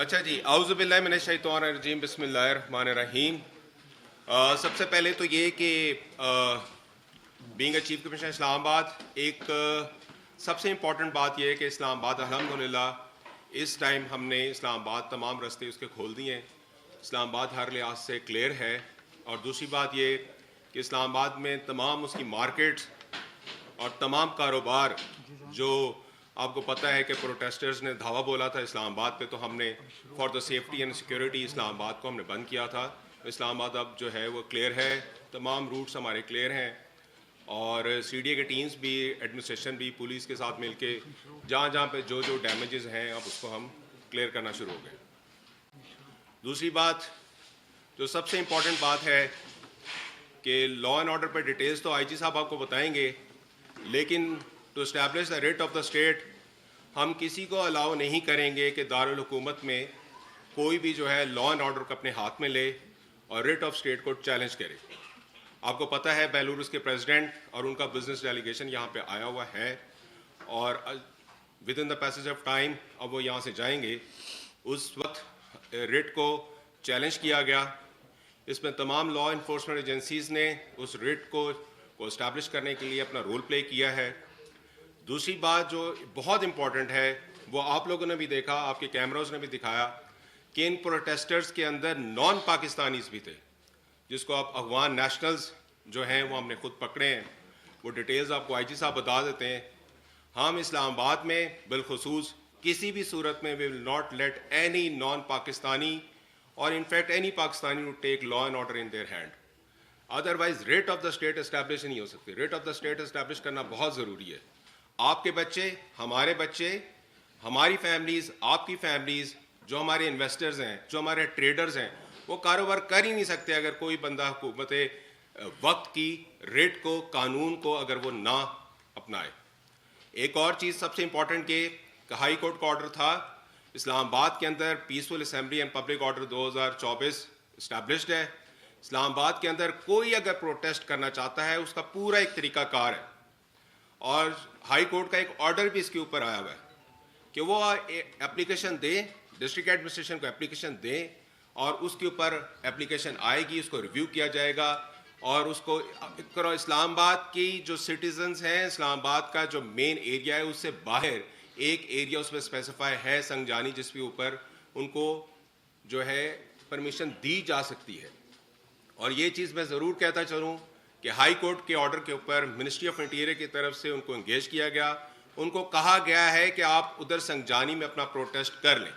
اچھا جی، اعوذ باللہ من الشیطان الرجیم، بسم اللہ الرحمن الرحیم. سب سے پہلے تو یہ کہ بینگ اے چیف کمشنر اسلام آباد، ایک سب سے امپورٹنٹ بات یہ ہے کہ اسلام آباد الحمدللہ اس ٹائم ہم نے اسلام آباد تمام راستے اس کے کھول دیے ہیں. اسلام آباد ہر لحاظ سے کلیئر ہے. اور دوسری بات یہ کہ اسلام آباد میں تمام اس کی مارکیٹس اور تمام کاروبار، جو آپ کو پتہ ہے کہ پروٹیسٹرز نے دھاوا بولا تھا اسلام آباد پہ، تو ہم نے for the safety and security Islamabad کو ہم نے بند کیا تھا. اسلام آباد اب جو ہے وہ کلیئر ہے، تمام روٹس ہمارے کلیئر ہیں. اور سی ڈی اے کے ٹیمز بھی، ایڈمنسٹریشن بھی پولیس کے ساتھ مل کے جہاں جہاں پہ جو ڈیمیجز ہیں اب اس کو ہم کلیئر کرنا شروع ہو گئے. دوسری بات جو سب سے امپورٹنٹ بات ہے کہ لا اینڈ آرڈر پہ ڈیٹیلز تو آئی جی صاحب آپ کو بتائیں گے، لیکن to establish the writ of the state ہم کسی کو الاؤ نہیں کریں گے کہ دارالحکومت میں کوئی بھی جو ہے لا اینڈ آرڈر کو اپنے ہاتھ میں لے اور ریٹ آف اسٹیٹ کو چیلنج کرے. آپ کو پتہ ہے بیلاروس کے پریزیڈنٹ اور ان کا بزنس ڈیلیگیشن یہاں پہ آیا ہوا ہے، اور with in the passage of time اب وہ یہاں سے جائیں گے. اس وقت ریٹ کو چیلنج کیا گیا. اس میں تمام لا انفورسمنٹ ایجنسیز نے اس ریٹ کو اسٹیبلش کرنے کے لیے اپنا رول پلے کیا ہے. دوسری بات جو بہت امپورٹنٹ ہے، وہ آپ لوگوں نے بھی دیکھا، آپ کے کیمراز نے بھی دکھایا کہ ان پروٹیسٹرز کے اندر نان پاکستانیز بھی تھے، جس کو آپ افغان نیشنلز جو ہیں وہ ہم نے خود پکڑے ہیں. وہ ڈیٹیلز آپ کو آئی جی صاحب بتا دیتے ہیں. ہم اسلام آباد میں بالخصوص کسی بھی صورت میں we will not let any non Pakistani اور in fact any Pakistani to take law and order in their hand. Otherwise writ of the state establish نہیں ہو سکتی. Writ of the state establish کرنا بہت ضروری ہے. آپ کے بچے، ہمارے بچے، ہماری فیملیز، آپ کی فیملیز، جو ہمارے انویسٹرز ہیں، جو ہمارے ٹریڈرز ہیں، وہ کاروبار کر ہی نہیں سکتے اگر کوئی بندہ حکومت وقت کی ریٹ کو، قانون کو اگر وہ نہ اپنائے. ایک اور چیز سب سے امپورٹنٹ کہ ہائی کورٹ کا آرڈر تھا اسلام آباد کے اندر peaceful assembly and public order 2024 established ہے. اسلام آباد کے اندر کوئی اگر پروٹیسٹ کرنا چاہتا ہے اس کا پورا ایک طریقہ کار ہے، اور ہائی کورٹ کا ایک آرڈر بھی اس کے اوپر آیا ہوا ہے کہ وہ اپلیکیشن دیں، ڈسٹرکٹ ایڈمنسٹریشن کو اپلیکیشن دیں، اور اس کے اوپر اپلیکیشن آئے گی، اس کو ریویو کیا جائے گا، اور اس کو کرو. اسلام آباد کی جو سٹیزنز ہیں، اسلام آباد کا جو مین ایریا ہے اس سے باہر ایک ایریا اس میں اسپیسیفائی ہے سنگجانی، جس کے اوپر ان کو جو ہے پرمیشن دی جا سکتی ہے. اور یہ چیز میں ضرور کہتا چلوں کہ ہائی کورٹ کے آرڈر کے اوپر منسٹری آف انٹیریئر کی طرف سے ان کو انگیج کیا گیا. ان کو کہا گیا ہے کہ آپ ادھر سنگجانی میں اپنا پروٹیسٹ کر لیں،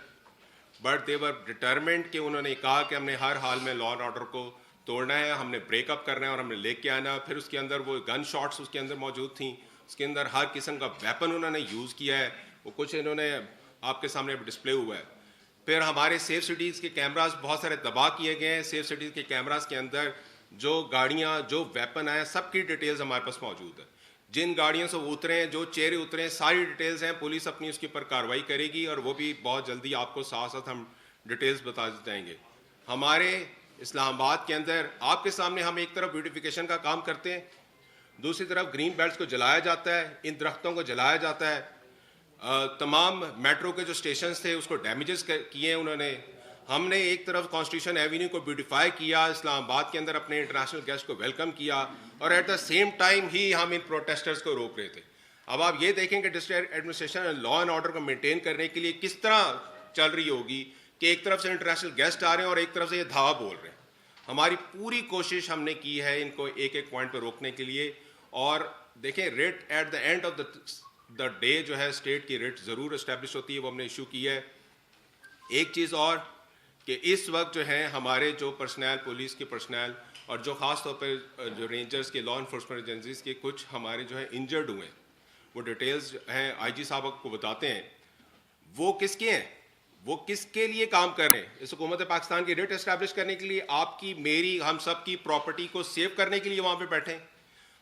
بٹ دے ور ڈٹرمنڈ کہ انہوں نے کہا کہ ہم نے ہر حال میں لا اینڈ آرڈر کو توڑنا ہے، ہم نے بریک اپ کرنا ہے اور ہم نے لے کے آنا ہے. پھر اس کے اندر وہ گن شاٹس اس کے اندر موجود تھیں، اس کے اندر ہر قسم کا ویپن انہوں نے یوز کیا ہے. وہ کچھ انہوں نے آپ کے سامنے ڈسپلے ہوا ہے. پھر ہمارے سیف سٹیز کے کیمراز بہت سارے تباہ کیے گئے ہیں. سیف سٹیز کے کیمراز کے اندر جو گاڑیاں، جو ویپن آئے، سب کی ڈیٹیلز ہمارے پاس موجود ہے. جن گاڑیوں سے وہ اترے ہیں، جو چہرے اترے ہیں، ساری ڈیٹیلز ہیں. پولیس اپنی اس کے اوپر کارروائی کرے گی، اور وہ بھی بہت جلدی آپ کو ساتھ ساتھ ہم ڈیٹیلز بتا جائیں گے. ہمارے اسلام آباد کے اندر آپ کے سامنے ہم ایک طرف بیوٹیفیکیشن کا کام کرتے ہیں، دوسری طرف گرین بیلٹس کو جلایا جاتا ہے، ان درختوں کو جلایا جاتا ہے. تمام میٹرو کے جو اسٹیشنز تھے اس کو ڈیمیجز کیے ہیں انہوں نے. ہم نے ایک طرف کانسٹیٹیوشن ایوینیو کو بیوٹیفائی کیا، اسلام آباد کے اندر اپنے انٹرنیشنل گیسٹ کو ویلکم کیا، اور ایٹ دا سیم ٹائم ہی ہم ان پروٹیسٹرز کو روک رہے تھے. اب آپ یہ دیکھیں کہ district administration law and order کو مینٹین کرنے کے لیے کس طرح چل رہی ہوگی کہ ایک طرف سے انٹرنیشنل گیسٹ آ رہے ہیں اور ایک طرف سے یہ دھاوا بول رہے ہیں. ہماری پوری کوشش ہم نے کی ہے ان کو ایک ایک پوائنٹ پہ روکنے کے لیے. اور دیکھیں writ at the end of the day جو ہے اسٹیٹ کی ریٹ ضرور اسٹیبلش ہوتی ہے، وہ ہم نے ایشو کی ہے. ایک چیز اور کہ اس وقت جو ہے ہمارے جو پرسنل، پولیس کے پرسنل، اور جو خاص طور پہ جو رینجرز کے، لا انفورسمنٹ ایجنسیز کے کچھ ہمارے جو ہے انجرڈ ہوئے ہیں، وہ ڈیٹیلز ہیں آئی جی صاحب آپ کو بتاتے ہیں. وہ کس کے ہیں، وہ کس کے لیے کام کر رہے ہیں؟ اس حکومت پاکستان کی ریٹ اسٹیبلش کرنے کے لیے، آپ کی، میری، ہم سب کی پراپرٹی کو سیو کرنے کے لیے وہاں پہ بیٹھے ہیں.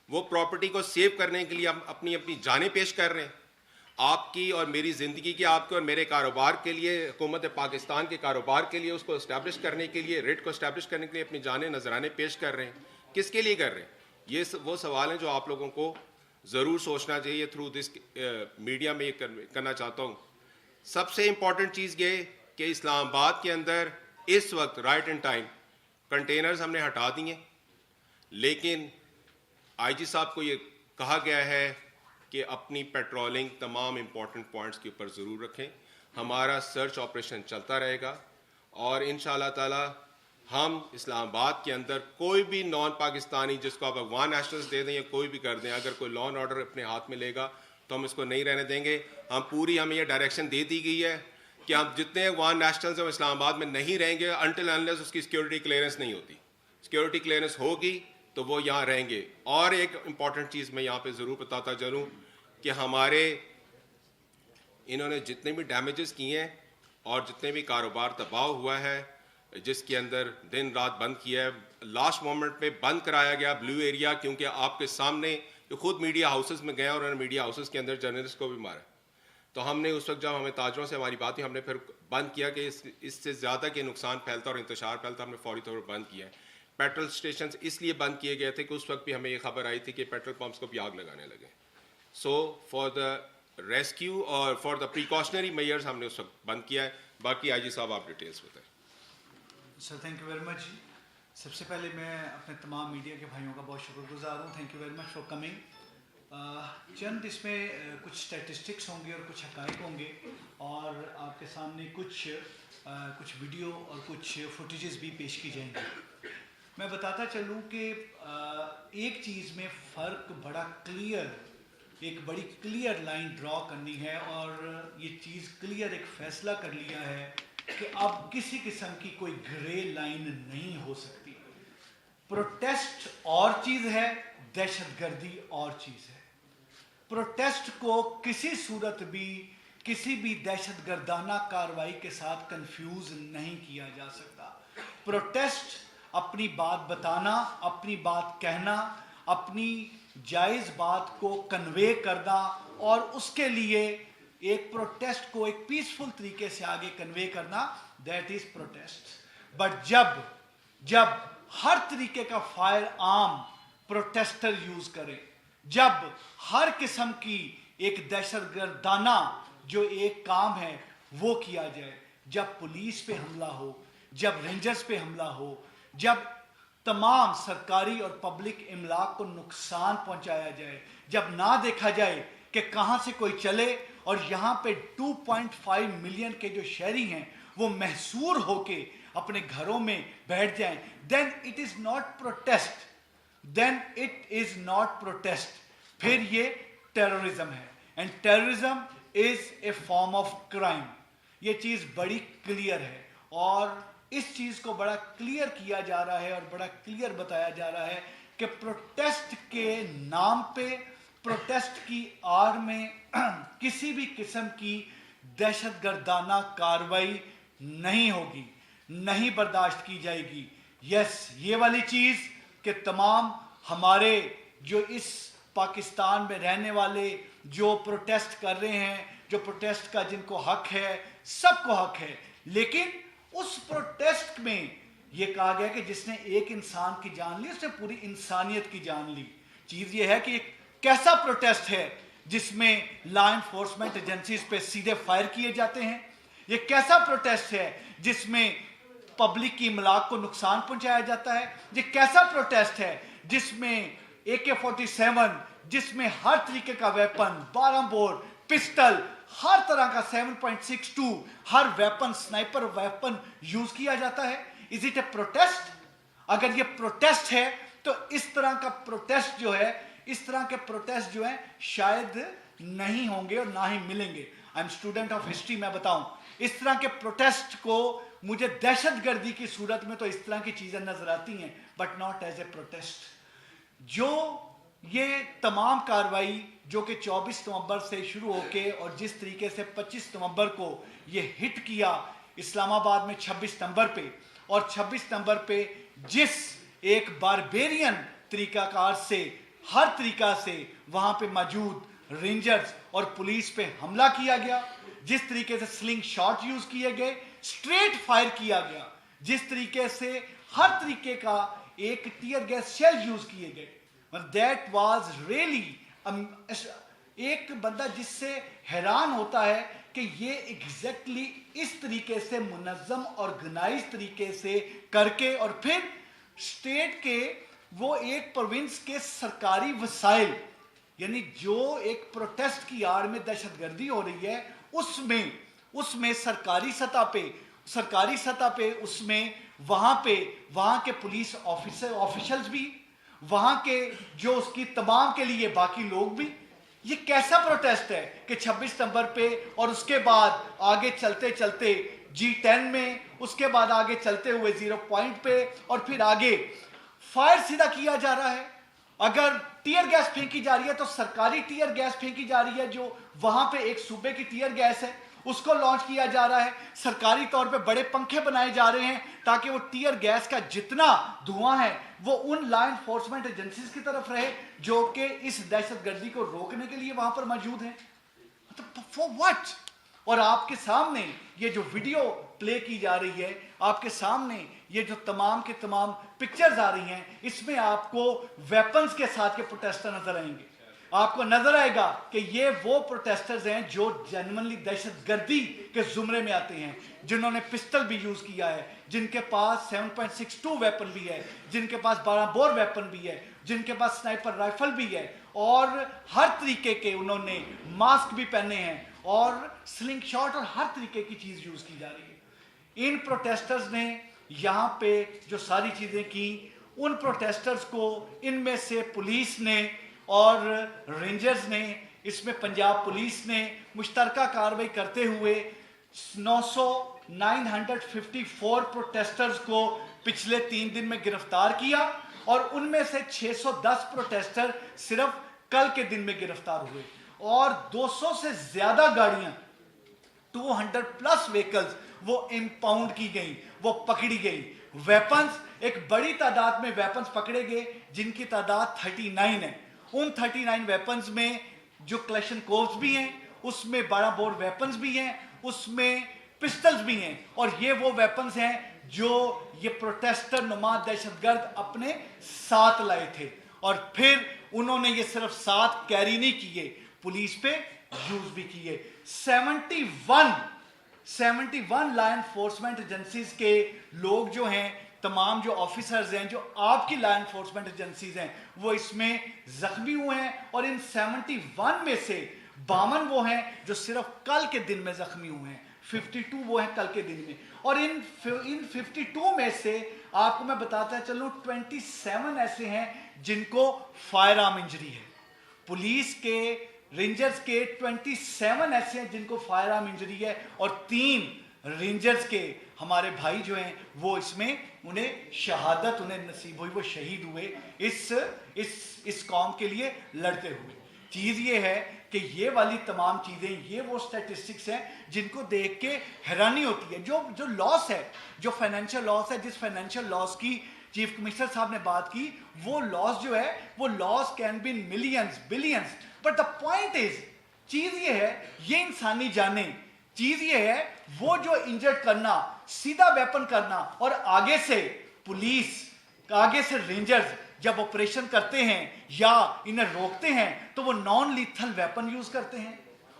وہ پراپرٹی کو سیو کرنے کے لیے ہم اپنی جانیں پیش کر رہے ہیں. آپ کی اور میری زندگی کی، آپ کے اور میرے کاروبار کے لیے، حکومت پاکستان کے کاروبار کے لیے، اس کو اسٹیبلش کرنے کے لیے، ریٹ کو اسٹیبلش کرنے کے لیے اپنی جانیں، نذرانے پیش کر رہے ہیں. کس کے لیے کر رہے ہیں؟ یہ وہ سوال ہیں جو آپ لوگوں کو ضرور سوچنا چاہیے. تھرو دس میڈیا میں یہ کرنا چاہتا ہوں. سب سے امپورٹنٹ چیز یہ کہ اسلام آباد کے اندر اس وقت رائٹ ان ٹائم کنٹینرز ہم نے ہٹا دیے، لیکن آئی جی صاحب کو یہ کہا گیا ہے کہ اپنی پیٹرولنگ تمام امپورٹنٹ پوائنٹس کے اوپر ضرور رکھیں. ہمارا سرچ آپریشن چلتا رہے گا اور انشاءاللہ تعالی ہم اسلام آباد کے اندر کوئی بھی نان پاکستانی جس کو آپ افغان نیشنلز دے دیں یا کوئی بھی کر دیں، اگر کوئی لا اینڈ آرڈر اپنے ہاتھ میں لے گا تو ہم اس کو نہیں رہنے دیں گے. ہمیں یہ ڈائریکشن دے دی گئی ہے کہ ہم جتنے افغان نیشنلز ہیں وہ اسلام آباد میں نہیں رہیں گے انٹل انلیس اس کی سیکورٹی کلیئرنس نہیں ہوتی. سیکورٹی کلیئرنس ہوگی تو وہ یہاں رہیں گے. اور ایک امپورٹنٹ چیز میں یہاں پہ ضرور بتاتا چلوں کہ ہمارے انہوں نے جتنے بھی ڈیمیجز کیے ہیں اور جتنے بھی کاروبار تباہ ہوا ہے جس کے اندر دن رات بند کیا ہے، لاسٹ مومنٹ پہ بند کرایا گیا بلو ایریا، کیونکہ آپ کے سامنے خود میڈیا ہاؤسز میں گئے اور انہوں نے میڈیا ہاؤسز کے اندر جرنلسٹ کو بھی مارا. تو ہم نے اس وقت جب ہمیں تاجروں سے ہماری بات ہوئی ہم نے پھر بند کیا کہ اس سے زیادہ کہ نقصان پھیلتا اور انتشار پھیلتا، ہم نے فوری طور پر بند کیا ہے. پیٹرول اسٹیشنز اس لیے بند کیے گئے تھے کہ اس وقت بھی ہمیں یہ خبر آئی تھی کہ پیٹرول پمپس کو بھی آگ لگانے لگے. سو فار دا ریسکیو اور فار دا پریکاشنری میئرز ہم نے اس وقت بند کیا ہے. باقی آئی جی صاحب آپ ڈیٹیلس بتائیں. Sir thank you very much. سب سے پہلے میں اپنے تمام میڈیا کے بھائیوں کا بہت شکر گزار ہوں. Thank you very much for coming. چند اس میں کچھ اسٹیٹسٹکس ہوں گے اور کچھ حقائق ہوں گے اور آپ کے سامنے کچھ ویڈیو اور کچھ فوٹیجز بھی پیش کی جائیں گی. میں بتاتا چلوں کہ ایک چیز میں فرق بڑا کلیئر، ایک بڑی کلیئر لائن ڈرا کرنی ہے اور یہ چیز کلیئر ایک فیصلہ کر لیا ہے کہ اب کسی قسم کی کوئی گرے لائن نہیں ہو سکتی. پروٹیسٹ اور چیز ہے، دہشت گردی اور چیز ہے. پروٹیسٹ کو کسی صورت بھی کسی بھی دہشت گردانہ کارروائی کے ساتھ کنفیوز نہیں کیا جا سکتا. پروٹیسٹ اپنی بات بتانا، اپنی بات کہنا، اپنی جائز بات کو کنوے کرنا اور اس کے لیے ایک پروٹیسٹ کو ایک پیسفل طریقے سے آگے کنوے کرنا، دیٹ از پروٹیسٹ. بٹ جب ہر طریقے کا فائر آرم پروٹیسٹر یوز کرے، جب ہر قسم کی ایک دہشت گردانہ جو ایک کام ہے وہ کیا جائے، جب پولیس پہ حملہ ہو، جب رینجرز پہ حملہ ہو، جب تمام سرکاری اور پبلک املاک کو نقصان پہنچایا جائے، جب نہ دیکھا جائے کہ کہاں سے کوئی چلے اور یہاں پہ 2.5 ملین کے جو شہری ہیں وہ محصور ہو کے اپنے گھروں میں بیٹھ جائیں، then it is not protest. then it is not protest. پھر یہ ٹیررزم ہے and terrorism is a form of crime. یہ چیز بڑی کلیئر ہے اور اس چیز کو بڑا کلیئر کیا جا رہا ہے اور بڑا کلیئر بتایا جا رہا ہے کہ پروٹیسٹ کے نام پہ، پروٹیسٹ کی آڑ میں کسی بھی قسم کی دہشت گردانہ کارروائی نہیں ہوگی، نہیں برداشت کی جائے گی. یس، یہ والی چیز کہ تمام ہمارے جو اس پاکستان میں رہنے والے جو پروٹیسٹ کر رہے ہیں، جو پروٹیسٹ کا جن کو حق ہے، سب کو حق ہے، لیکن اس پروٹیسٹ میں یہ کہا گیا کہ جس نے ایک انسان کی جان لی اس نے پوری انسانیت کی جان لی. چیز یہ ہے کہ ایک کیسا پروٹیسٹ ہے جس میں لا انفورسمنٹ ایجنسیز پہ سیدھے فائر کیے جاتے ہیں؟ یہ کیسا پروٹیسٹ ہے جس میں پبلک کی املاک کو نقصان پہنچایا جاتا ہے؟ یہ کیسا پروٹیسٹ ہے جس میں AK-47، جس میں ہر طریقے کا ویپن، 12 بور، پسٹل، ہر طرح کا 7.62 ہر ویپن، سنائپر ویپن یوز کیا جاتا ہے؟ Is it a protest? اگر یہ پروٹیسٹ ہے تو اس طرح کا پروٹیسٹ جو ہے، اس طرح کے پروٹیسٹ جو ہیں شاید نہیں ہوں گے اور نہ ہی ملیں گے. I am student of history. میں بتاؤں اس طرح کے پروٹیسٹ کو مجھے دہشت گردی کی صورت میں تو اس طرح کی چیزیں نظر آتی ہیں but not as a protest. جو یہ تمام کارروائی جو کہ 24 نومبر سے شروع ہو کے اور جس طریقے سے 25 نومبر کو یہ ہٹ کیا اسلام آباد میں 26 نومبر پہ، اور 26 نومبر پہ جس ایک باربیرین طریقہ کار سے ہر طریقہ سے وہاں پہ موجود رینجرز اور پولیس پہ حملہ کیا گیا، جس طریقے سے سلنگ شاٹ یوز کیے گئے، اسٹریٹ فائر کیا گیا، جس طریقے سے ہر طریقے کا ایک ٹیئر گیس شیل یوز کیے گئے، دیٹ واز ریئلی ایک بندہ جس سے حیران ہوتا ہے کہ یہ ایگزیکٹلی اس طریقے سے منظم آرگنائز طریقے سے کر کے اور پھر اسٹیٹ کے وہ ایک پروونس کے سرکاری وسائل یعنی جو ایک پروٹیسٹ کی آڑ میں دہشت گردی ہو رہی ہے اس میں سرکاری سطح پہ اس میں وہاں کے پولیس آفیشلز بھی وہاں کے جو اس کی تمام کے لیے باقی لوگ بھی یہ کیسا پروٹیسٹ ہے کہ 26 ستمبر پہ اور اس کے بعد آگے چلتے چلتے G10 میں اس کے بعد آگے چلتے ہوئے 0 پوائنٹ پہ اور پھر آگے فائر سیدھا کیا جا رہا ہے. اگر ٹیئر گیس پھینکی جا رہی ہے تو سرکاری ٹیئر گیس پھینکی جا رہی ہے جو وہاں پہ ایک صوبے کی ٹیئر گیس ہے اس کو لانچ کیا جا رہا ہے. سرکاری طور پہ بڑے پنکھے بنائے جا رہے ہیں تاکہ وہ ٹیئر گیس کا جتنا دھواں ہے وہ ان لا انفورسمنٹ ایجنسیز کی طرف رہے جو کہ اس دہشت گردی کو روکنے کے لیے وہاں پر موجود ہیں. For what? اور آپ کے سامنے یہ جو ویڈیو پلے کی جا رہی ہے آپ کے سامنے یہ جو تمام کے تمام پکچرز آ رہی ہیں اس میں آپ کو ویپنز کے ساتھ کے پروٹیسٹر نظر آئیں گے. آپ کو نظر آئے گا کہ یہ وہ پروٹیسٹرز ہیں جو جنرلی دہشت گردی کے زمرے میں آتے ہیں جنہوں نے پسٹل بھی یوز کیا ہے جن کے پاس 7.62 ویپن بھی ہے جن کے پاس 12 بور ویپن بھی ہے جن کے پاس سنائپر رائفل بھی ہے اور ہر طریقے کے انہوں نے ماسک بھی پہنے ہیں اور سلنگ شاٹ اور ہر طریقے کی چیز یوز کی جا رہی ہے. ان پروٹیسٹرز نے یہاں پہ جو ساری چیزیں کی ان پروٹیسٹرز کو ان میں سے پولیس نے اور رینجرز نے اس میں پنجاب پولیس نے مشترکہ کارروائی کرتے ہوئے 954 پروٹیسٹرز کو پچھلے 3 دن میں گرفتار کیا اور ان میں سے 610 پروٹیسٹر صرف کل کے دن میں گرفتار ہوئے اور 200 سے زیادہ گاڑیاں 200 پلس ویکلز وہ امپاؤنڈ کی گئیں وہ پکڑی گئی. ویپنز ایک بڑی تعداد میں ویپنز پکڑے گئے جن کی تعداد 39 ہے. ان 39 ویپنز میں جو کلیشن کووز بھی ہیں اس میں 12 بور ویپنز بھی ہیں اس میں پسٹلز بھی ہیں اور یہ وہ ویپنز ہیں جو یہ پروٹیسٹر نما دہشت گرد اپنے ساتھ لائے تھے اور پھر انہوں نے یہ صرف ساتھ کیری نہیں کیے پولیس پہ یوز بھی کیے. 71 لا انفورسمنٹ ایجنسیز کے لوگ جو ہیں تمام جو آفیسرز ہیں جو آپ کی لا انفورسمنٹ ایجنسیز ہیں وہ اس میں زخمی ہوئے ہیں اور ان 71 میں سے 52 وہ ہیں جو صرف کل کے دن میں زخمی ہوئے ہیں. 52 وہ ہیں کل کے دن میں اور ان 52 میں سے آپ کو میں بتاتا چلوں 27 ایسے ہیں جن کو فائر آرم انجری ہے. پولیس کے رینجرز کے 27 ایسے ہیں جن کو فائر آرم انجری ہے اور 3 رینجرز کے ہمارے بھائی جو ہیں وہ اس میں انہیں شہادت انہیں نصیب ہوئی وہ شہید ہوئے اس قوم کے لیے لڑتے ہوئے. چیز یہ ہے کہ یہ والی تمام چیزیں یہ وہ سٹیٹسٹکس ہیں جن کو دیکھ کے حیرانی ہوتی ہے. جو لاس ہے جو فائنینشیل لاس ہے جس فائنینشیل لاس کی چیف کمشنر صاحب نے بات کی وہ لاس جو ہے وہ loss can be in millions billions but the point is چیز یہ ہے یہ انسانی جانیں چیز یہ ہے وہ جو انجرڈ کرنا سیدھا ویپن کرنا اور آگے سے پولیس آگے سے رینجرز جب آپریشن کرتے ہیں یا انہیں روکتے ہیں تو وہ نان لیتھل ویپن یوز کرتے ہیں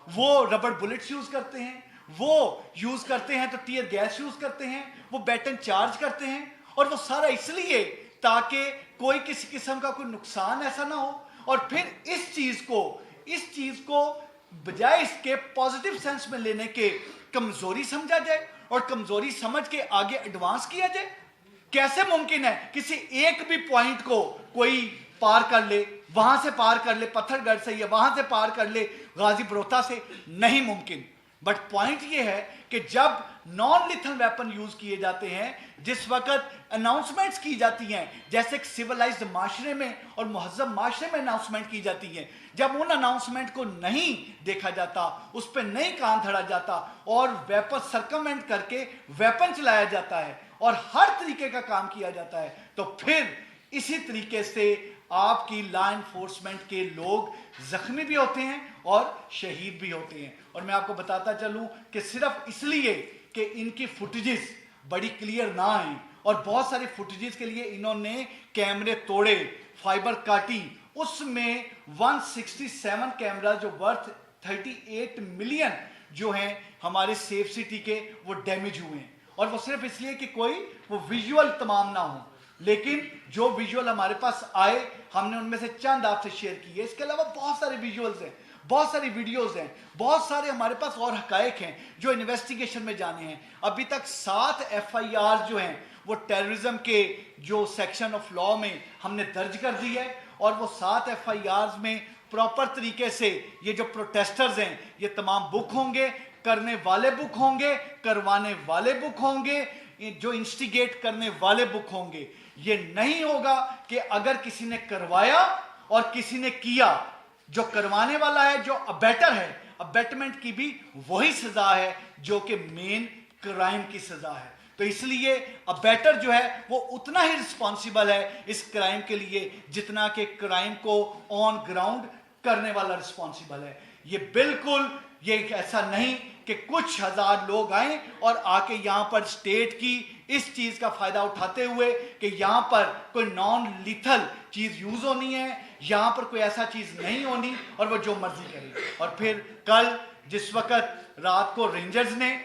وہ ربڑ بلٹس یوز کرتے ہیں وہ یوز کرتے ہیں تو ٹیئر گیس یوز کرتے ہیں وہ بیٹن چارج کرتے ہیں اور وہ سارا اس لیے تاکہ کوئی کسی قسم کا کوئی نقصان ایسا نہ ہو اور پھر اس چیز کو بجائے اس کے پازیٹیو سینس میں لینے کے کمزوری سمجھا جائے اور کمزوری سمجھ کے آگے ایڈوانس کیا جائے. کیسے ممکن ہے کسی ایک بھی پوائنٹ کو کوئی پار کر لے وہاں سے پار کر لے پتھر گڑھ سے یا وہاں سے پار کر لے غازی بروتا سے؟ نہیں ممکن. بٹ پوائنٹ یہ ہے کہ جب نان لیتھل ویپن یوز کیے جاتے ہیں جس وقت اناؤنسمنٹس کی جاتی ہیں جیسے ایک سیولائزڈ معاشرے میں اور مہذب معاشرے میں اناؤنسمنٹ کی جاتی ہیں جب ان اناؤنسمنٹ کو نہیں دیکھا جاتا اس پہ نہیں کان دھڑا جاتا اور ویپن سرکمنٹ کر کے ویپن چلایا جاتا ہے اور ہر طریقے کا کام کیا جاتا ہے تو پھر اسی طریقے سے آپ کی لا انفورسمنٹ کے لوگ زخمی بھی ہوتے ہیں اور شہید بھی ہوتے ہیں. اور میں آپ کو بتاتا چلوں کہ صرف اس لیے کہ ان کی فوٹیجز بڑی کلیئر نہ آئیں اور بہت ساری فوٹیجز کے لیے انہوں نے کیمرے توڑے فائبر کاٹی اس میں 167 کیمرہ جو ورتھ 38 ملین جو ہیں ہمارے سیف سٹی کے وہ ڈیمیج ہوئے ہیں, اور وہ صرف اس لیے کہ کوئی وہ ویژول تمام نہ ہوں, لیکن جو ویژول ہمارے پاس آئے ہم نے ان میں سے چند آپ سے شیئر کیے. اس کے علاوہ بہت سارے ویژولز ہیں, بہت ساری ویڈیوز ہیں, بہت سارے ہمارے پاس اور حقائق ہیں جو انویسٹیگیشن میں جانے ہیں. ابھی تک 7 FIR جو ہیں وہ ٹیررزم کے جو سیکشن آف لا میں ہم نے درج کر دی ہے, اور وہ 7 FIRs میں پراپر طریقے سے یہ جو پروٹیسٹرز ہیں یہ تمام بک ہوں گے, کرنے والے بک ہوں گے, کروانے والے بک ہوں گے, جو انسٹیگیٹ کرنے والے بک ہوں گے. یہ نہیں ہوگا کہ اگر کسی نے کروایا اور کسی نے کیا, جو کروانے والا ہے, جو ابیٹر ہے, ابیٹمنٹ کی بھی وہی سزا ہے جو کہ مین کرائم کی سزا ہے. تو اس لیے ابیٹر جو ہے وہ اتنا ہی رسپانسیبل ہے اس کرائم کے لیے جتنا کہ کرائم کو آن گراؤنڈ کرنے والا رسپانسیبل ہے. یہ بالکل یہ ایسا نہیں کہ کچھ ہزار لوگ آئیں اور آ کے یہاں پر اسٹیٹ کی اس چیز کا فائدہ اٹھاتے ہوئے کہ یہاں پر کوئی نان لیتھل چیز یوز ہونی ہے, یہاں پر کوئی ایسا چیز نہیں ہونی اور وہ جو مرضی کرے. اور پھر کل جس وقت رات کو رینجرز نے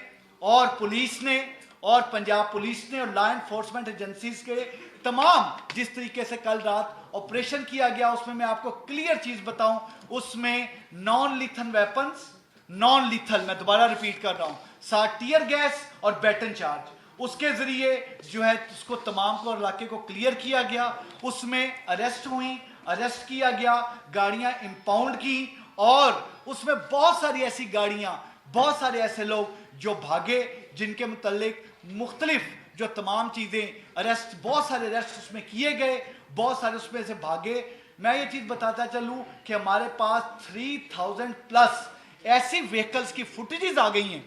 اور پولیس نے اور پنجاب پولیس نے اور لا انفورسمنٹ ایجنسیز کے تمام جس طریقے سے کل رات آپریشن کیا گیا, اس میں آپ کو کلیئر چیز بتاؤں, اس میں naan lethal weapons, naan lethal, میں دوبارہ ریپیٹ کر رہا ہوں, 7 ٹیئر گیس اور بیٹن چارج, اس کے ذریعے جو ہے اس کو تمام کو علاقے کو کلیئر کیا گیا. اس میں اریسٹ ہوئیں, اریسٹ کیا گیا, گاڑیاں امپاؤنڈ کی, اور اس میں بہت ساری ایسی گاڑیاں, بہت سارے ایسے لوگ جو بھاگے جن کے متعلق مختلف جو تمام چیزیں اریسٹ, بہت سارے اریسٹ اس میں کیے گئے, بہت سارے اس میں سے بھاگے. میں یہ چیز بتاتا چلوں کہ ہمارے پاس 3000 پلس ایسی ویکلز کی فوٹیجز آ گئی ہیں.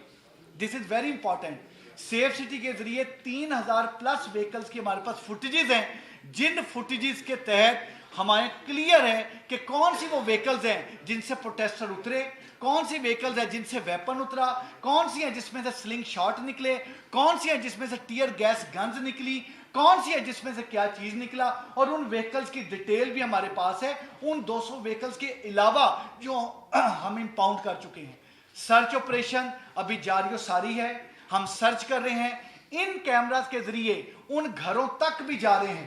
This is very important. Safe city کے ذریعے 3000 پلس ویکلز کی ہمارے پاس فوٹیجز ہیں, جن فوٹیجز کے تحت ہمارے کلیئر ہے کہ کون سی وہ ویکلز ہیں جن سے پروٹیسٹر اترے, کون سی ویکلز ہیں جن سے ویپن اترا, کون سی ہیں جس میں سے سلنگ شاٹ نکلے, کون سی ہیں جس میں سے ٹیئر گیس گنز نکلی, کون سی ہے جس میں سے کیا چیز نکلا. اور ان ویکلز کی ڈیٹیل بھی ہمارے پاس ہے, ان 200 ویکلز کے علاوہ جو ہم امپاؤنڈ کر چکے ہیں. سرچ آپریشن ابھی جاری و ساری ہے, ہم سرچ کر رہے ہیں. ان کیمراز کے ذریعے ان گھروں تک بھی جا رہے ہیں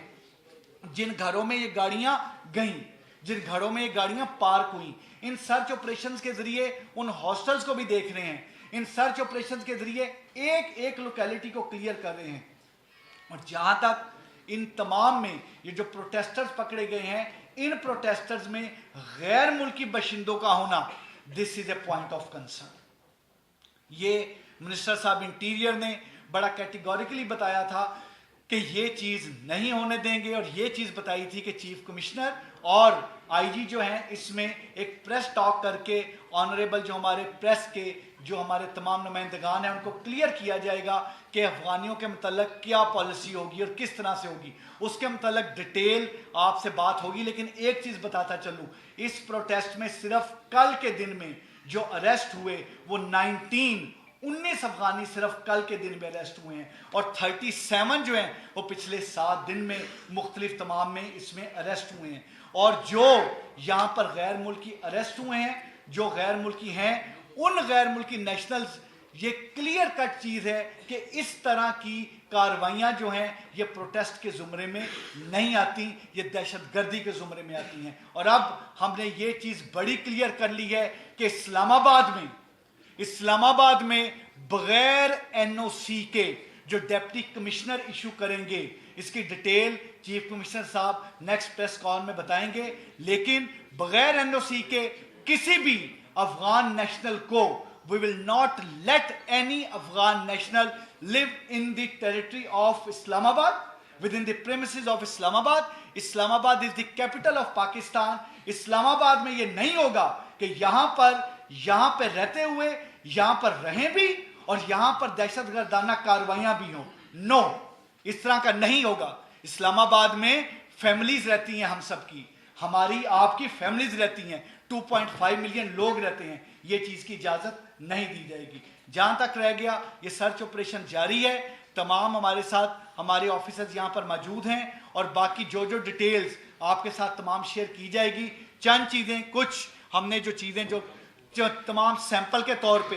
جن گھروں میں یہ گاڑیاں گئیں, جن گھروں میں یہ گاڑیاں پارک ہوئیں. ان سرچ آپریشنز کے ذریعے ان ہاسٹلز کو بھی دیکھ رہے ہیں. ان سرچ آپریشنز کے ذریعے ایک ایک لوکیلٹی کو کلیئر کر رہے ہیں. اور جہاں تک ان تمام میں یہ جو پروٹیسٹرز پکڑے گئے ہیں, ان پروٹیسٹرز میں غیر ملکی باشندوں کا ہونا, دس از اے پوائنٹ آف کنسرن. یہ منسٹر صاحب انٹیریئر نے بڑا کیٹیگوریکلی بتایا تھا کہ یہ چیز نہیں ہونے دیں گے, اور یہ چیز بتائی تھی کہ چیف کمشنر اور IG جو ہیں اس میں ایک پریس ٹاک کر کے آنریبل جو ہمارے پریس کے جو ہمارے تمام نمائندگان ہیں ان کو کلیئر کیا جائے گا کہ افغانیوں کے متعلق کیا پالیسی ہوگی اور کس طرح سے ہوگی. اس کے متعلق ڈیٹیل آپ سے بات ہوگی. لیکن ایک چیز بتاتا چلوں, اس پروٹیسٹ میں صرف کل کے دن میں جو اریسٹ ہوئے وہ 19 افغانی صرف کل کے دن میں اریسٹ ہوئے ہیں, اور 37 جو ہیں وہ پچھلے 7 دن میں مختلف تمام میں اس میں اریسٹ ہوئے ہیں. اور جو یہاں پر غیر ملکی اریسٹ ہوئے ہیں, جو غیر ملکی ہیں, ان غیر ملکی نیشنلز, یہ کلیئر کٹ چیز ہے کہ اس طرح کی کاروائیاں جو ہیں یہ پروٹیسٹ کے زمرے میں نہیں آتی, یہ دہشت گردی کے زمرے میں آتی ہیں. اور اب ہم نے یہ چیز بڑی کلیئر کر لی ہے کہ اسلام آباد میں بغیر NOC کے جو ڈیپٹی کمشنر ایشو کریں گے, اس کی ڈیٹیل چیف کمشنر صاحب نیکسٹ پریس کال میں بتائیں گے, لیکن بغیر NOC کے کسی بھی افغان نیشنل کو we will not let any Afghan national live in the territory of Islamabad, within the premises of Islamabad. Islamabad is the capital of Pakistan. اسلام میں یہ نہیں ہوگا کہ یہاں پہ رہتے ہوئے یہاں پر رہیں بھی اور یہاں پر دہشت گردانہ کاروائیاں بھی ہوں. نو, اس طرح کا نہیں ہوگا. اسلام آباد میں فیملیز رہتی ہیں, ہم سب کی, ہماری آپ کی فیملیز رہتی ہیں, 2.5 ملین لوگ رہتے ہیں. یہ چیز کی اجازت نہیں دی جائے گی. جہاں تک رہ گیا یہ سرچ آپریشن جاری ہے. تمام ہمارے ساتھ ہمارے آفیسرز یہاں پر موجود ہیں, اور باقی جو ڈیٹیلز آپ کے ساتھ تمام شیئر کی جائے گی. چند چیزیں, کچھ ہم نے جو چیزیں جو تمام سیمپل کے طور پہ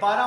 12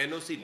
NOC